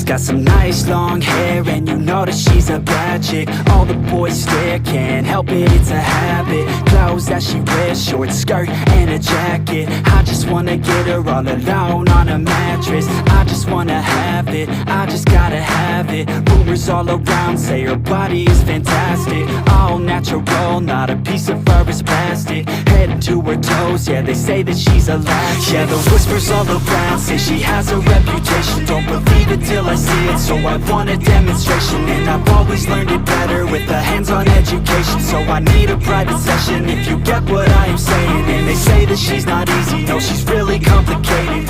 got some nice long hair, and you know that she's a bad chick. All the boys stare, can't help it, it's a habit. Clothes that she wears, short skirt and a jacket. I just wanna get her all alone on a mattress. I just wanna have it, I just gotta have it. Rumors all around say her body is fantastic. All natural, not a piece of fur is plastic. Head to her toes, yeah, they say that she's a latch. Yeah, the whispers all around say she has a reputation. Don't believe it till I see it, so I want a demonstration. And I've always learned it better with a hands-on education. So I need a private session if you get what I am saying. And they say that she's not easy, no, she's really complicated.